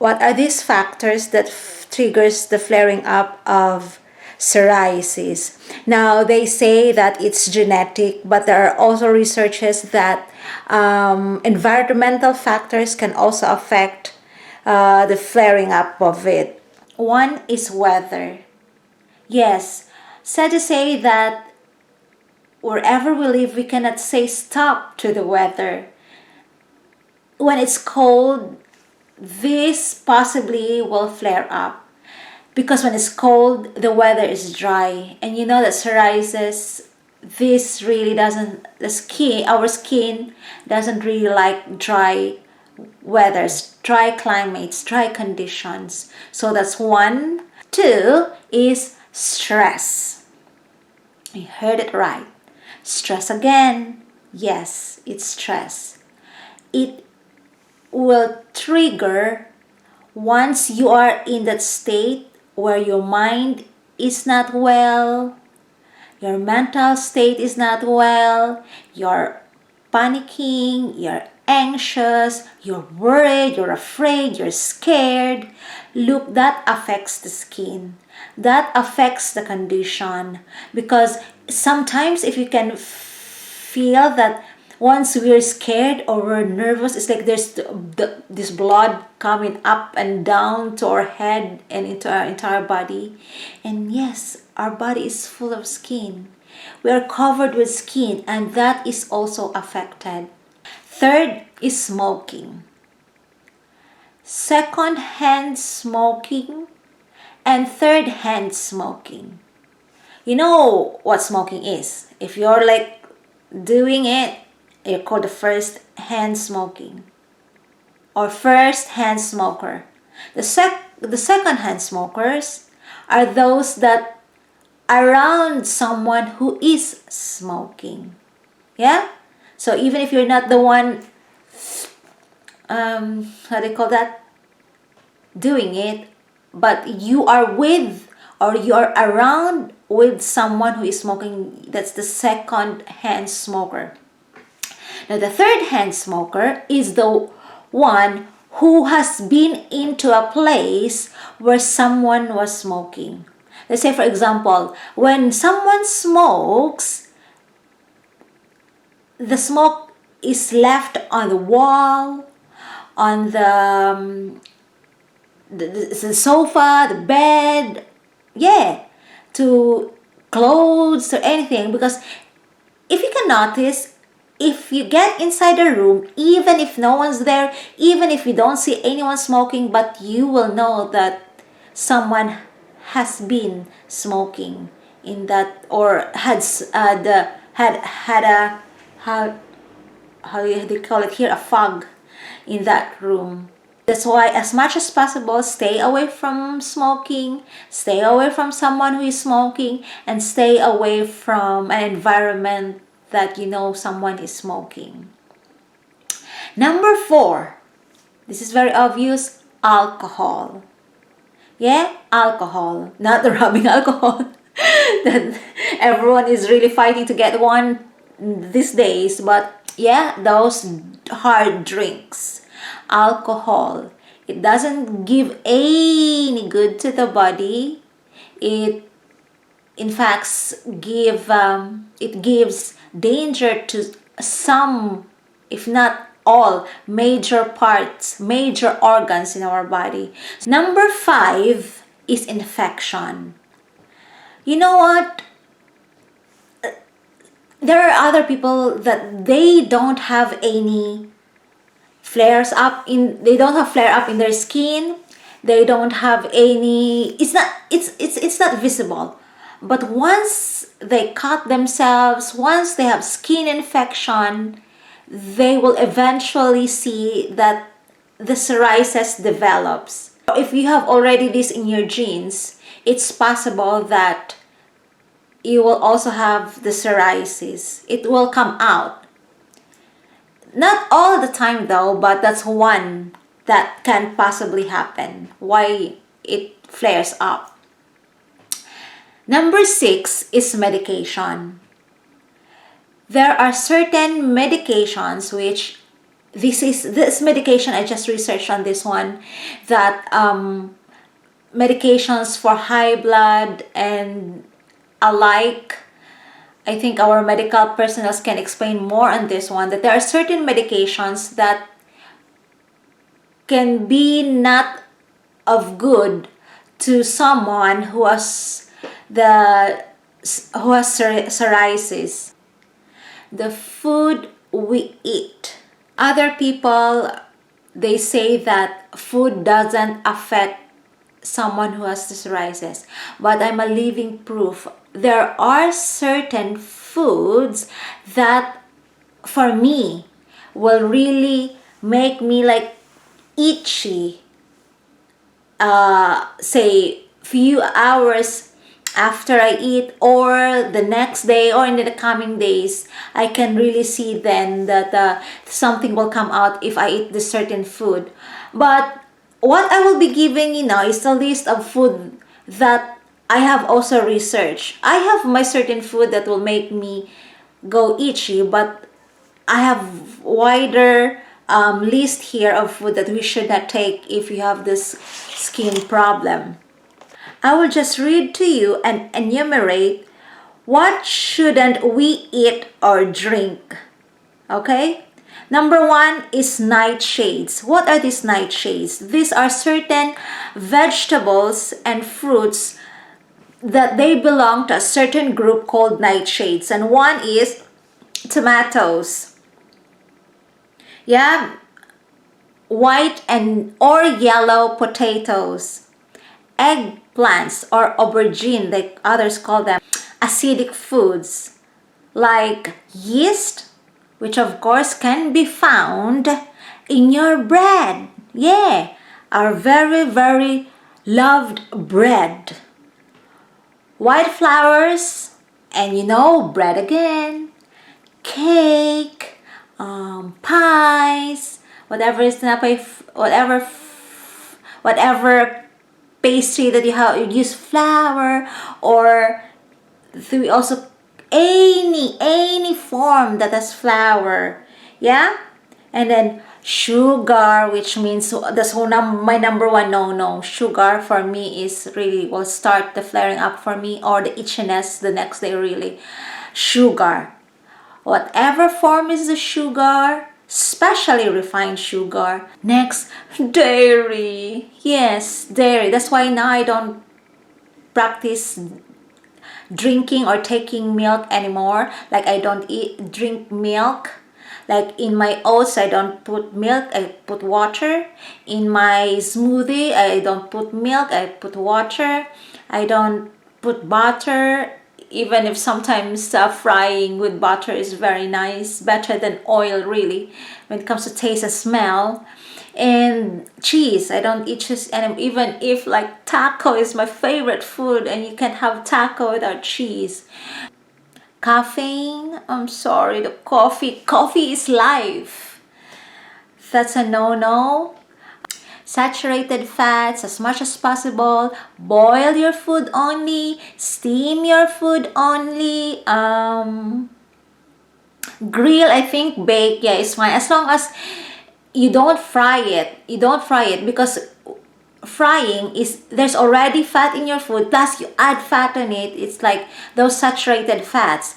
What are these factors that triggers the flaring up of psoriasis? Now, they say that it's genetic, but there are also researches that environmental factors can also affect the flaring up of it. One is weather. Yes, sad to say that wherever we live, we cannot say stop to the weather. When it's cold, this possibly will flare up. Because when it's cold, the weather is dry. And you know that psoriasis, this really doesn't, our skin doesn't really like dry weathers, dry climates, dry conditions. So that's one. Two is stress. You heard it right. Stress again. Yes, it's stress. It will trigger once you are in that state where your mind is not well, your mental state is not well, you're panicking, you're anxious, you're worried, you're afraid, you're scared. Look, that affects the skin. That affects the condition. Because sometimes if you can feel that once we're scared or we're nervous, it's like there's this blood coming up and down to our head and into our entire body. And yes, our body is full of skin. We are covered with skin, and that is also affected. Third is smoking. Second-hand smoking and third-hand smoking. You know what smoking is. If you're like doing it, you're called the first-hand smoking or first-hand smoker. The second-hand smokers are those that around someone who is smoking. Yeah? So even if you're not the one, how do you call that? Doing it, but you are with or you are around with someone who is smoking, that's the second-hand smoker. Now, the third-hand smoker is the one who has been into a place where someone was smoking. Let's say, for example, when someone smokes, the smoke is left on the wall, on the sofa, the bed, yeah, to clothes or anything. Because if you can notice, if you get inside a room, even if no one's there, even if you don't see anyone smoking, but you will know that someone has been smoking in that, or had a how do you call it here, a fog in that room. That's why, as much as possible, stay away from smoking, stay away from someone who is smoking, and stay away from an environment that you know someone is smoking. Number 4, this is very obvious, alcohol. Yeah, alcohol, not the rubbing alcohol that everyone is really fighting to get one these days, but yeah, those hard drinks. Alcohol, it doesn't give any good to the body. It in fact it gives danger to some, if not all, major parts, major organs in our body. Number 5 is infection. You know what? There are other people that they don't have any they don't have flare up in their skin. They don't have any, it's not visible. But once they cut themselves, once they have skin infection, they will eventually see that the psoriasis develops. If you have already this in your genes, it's possible that you will also have the psoriasis. It will come out. Not all the time though, but that's one that can possibly happen, why it flares up. Number 6 is medication. There are certain medications which this medication, I just researched on this one, that medications for high blood and alike. I think our medical personnel can explain more on this one, that there are certain medications that can be not of good to someone who has psoriasis. The food we eat. Other people, they say that food doesn't affect someone who has psoriasis, but I'm a living proof. There are certain foods that for me will really make me like itchy, say few hours after I eat, or the next day, or in the coming days. I can really see then that something will come out if I eat this certain food. But what I will be giving you now is a list of food that I have also researched. I have my certain food that will make me go itchy, but I have wider list here of food that we should not take if you have this skin problem. I will just read to you and enumerate what shouldn't we eat or drink. Okay? Number one is nightshades. What are these nightshades? These are certain vegetables and fruits that they belong to a certain group called nightshades. And one is tomatoes. Yeah, white and or yellow potatoes, eggplants or aubergine, like others call them, acidic foods like yeast, which of course can be found in your bread. Yeah, our very, very loved bread. White flours, and bread again, cake, pies, whatever whatever pastry that you use flour, or we also any form that has flour. Yeah, and then sugar, which means that's my number one no. Sugar for me is really will start the flaring up for me, or the itchiness the next day. Really, sugar, whatever form is the sugar, especially refined sugar. Next, dairy. Yes, dairy. That's why now I don't practice drinking or taking milk anymore. Like I don't drink milk. Like in my oats, I don't put milk, I put water. In my smoothie, I don't put milk, I put water. I don't put butter, even if sometimes frying with butter is very nice, better than oil really, when it comes to taste and smell. And cheese, I don't eat cheese, and even if like taco is my favorite food, and you can't have taco without cheese. Caffeine, I'm sorry, the coffee is life. That's a no. Saturated fats as much as possible. Boil your food only. Steam your food only. Grill, I think bake, yeah, is fine, as long as you don't fry it, because frying is, there's already fat in your food, plus you add fat on it. It's like those saturated fats.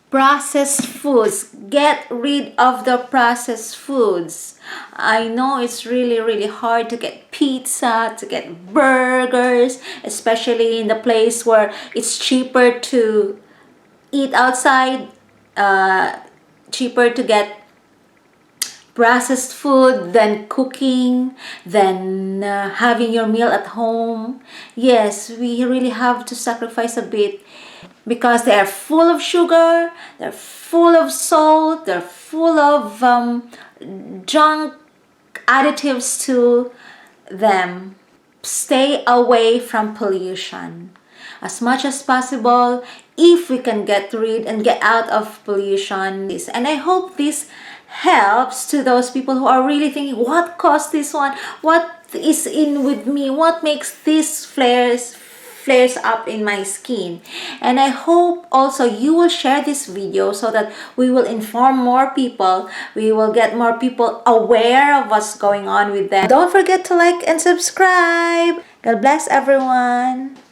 Processed foods, get rid of the processed foods. I know it's really, really hard to get pizza, to get burgers, especially in the place where it's cheaper to eat outside, cheaper to get processed food than cooking, than having your meal at home. Yes, we really have to sacrifice a bit, because they are full of sugar, they're full of salt, they're full of junk additives to them. Stay away from pollution as much as possible if we can get rid and get out of pollution. And I hope this helps to those people who are really thinking, what caused this one? What is in with me? What makes these flares flares up in my skin. And I hope also you will share this video so that we will inform more people. We will get more people aware of what's going on with them. Don't forget to like and subscribe. God bless everyone.